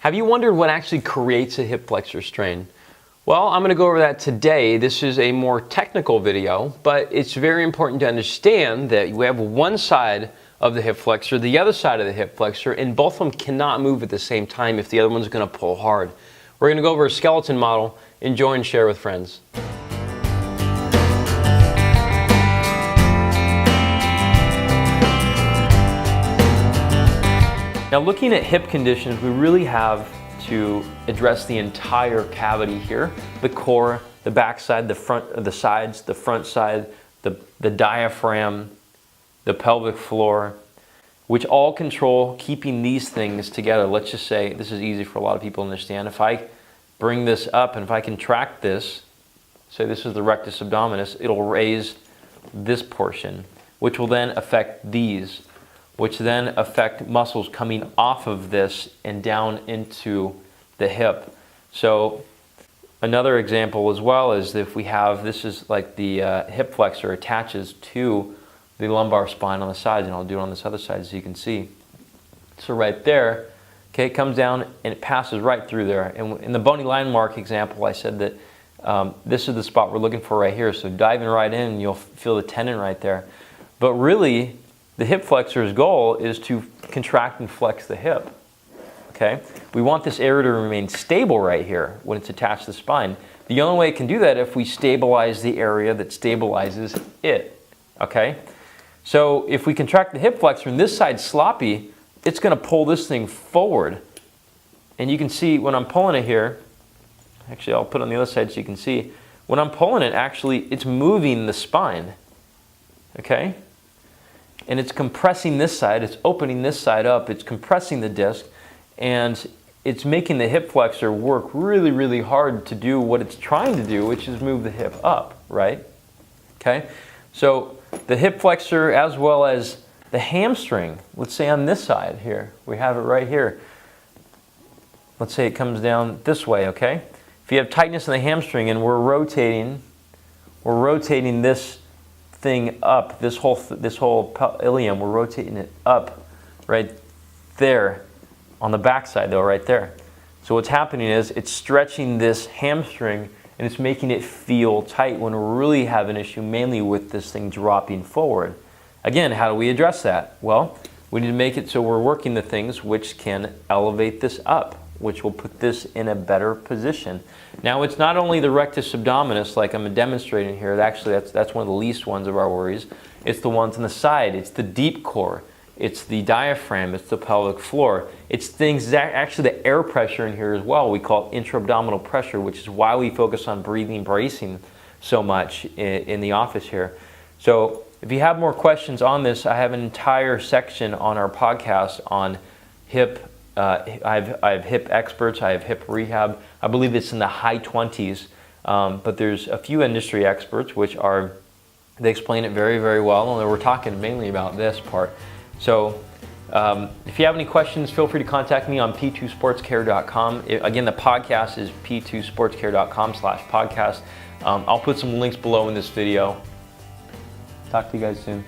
Have you wondered what actually creates a hip flexor strain? Well, I'm going to go over that today. This is a more technical video, but it's very important to understand that we have one side of the hip flexor, the other side of the hip flexor, and both of them cannot move at the same time if the other one's going to pull hard. We're going to go over a skeleton model. Enjoy and share with friends. Now, looking at hip conditions, we really have to address the entire cavity here: the core, the back side, the front, the sides, the front side, the diaphragm, the pelvic floor, which all control keeping these things together. Let's just say, this is easy for a lot of people to understand. If I bring this up and if I contract this, say this is the rectus abdominis, it'll raise this portion, which will then affect these, which then affect muscles coming off of this and down into the hip. So another example as well is if we have, this is like the hip flexor attaches to the lumbar spine on the sides, and I'll do it on this other side so you can see. So right there, okay, it comes down and it passes right through there. And in the bony line mark example, I said that this is the spot we're looking for right here. So diving right in, you'll feel the tendon right there. But really, the hip flexor's goal is to contract and flex the hip, okay? We want this area to remain stable right here when it's attached to the spine. The only way it can do that if we stabilize the area that stabilizes it, okay? So if we contract the hip flexor and this side's sloppy, it's gonna pull this thing forward. And you can see when I'm pulling it here, actually I'll put it on the other side so you can see, when I'm pulling it, actually it's moving the spine, okay? And it's compressing this side, it's opening this side up, it's compressing the disc, and it's making the hip flexor work really, really hard to do what it's trying to do, which is move the hip up, right? Okay? So the hip flexor as well as the hamstring, let's say on this side here, we have it right here. Let's say it comes down this way, okay? If you have tightness in the hamstring and we're rotating this thing up, this whole ilium, we're rotating it up right there on the back side though, right there. So what's happening is it's stretching this hamstring and it's making it feel tight when we really have an issue mainly with this thing dropping forward. Again, how do we address that? Well, we need to make it so we're working the things which can elevate this up, which will put this in a better position. Now, it's not only the rectus abdominis like I'm demonstrating here. Actually, that's one of the least ones of our worries. It's the ones on the side. It's the deep core. It's the diaphragm. It's the pelvic floor. It's things that actually the air pressure in here as well. We call it intra-abdominal pressure, which is why we focus on breathing, bracing so much in the office here. So if you have more questions on this, I have an entire section on our podcast on hip. I have hip experts, I have hip rehab. I believe it's in the high 20s, but there's a few industry experts which they explain it very, very well, and we're talking mainly about this part. So if you have any questions, feel free to contact me on p2sportscare.com. Again, the podcast is p2sportscare.com/podcast. I'll put some links below in this video. Talk to you guys soon.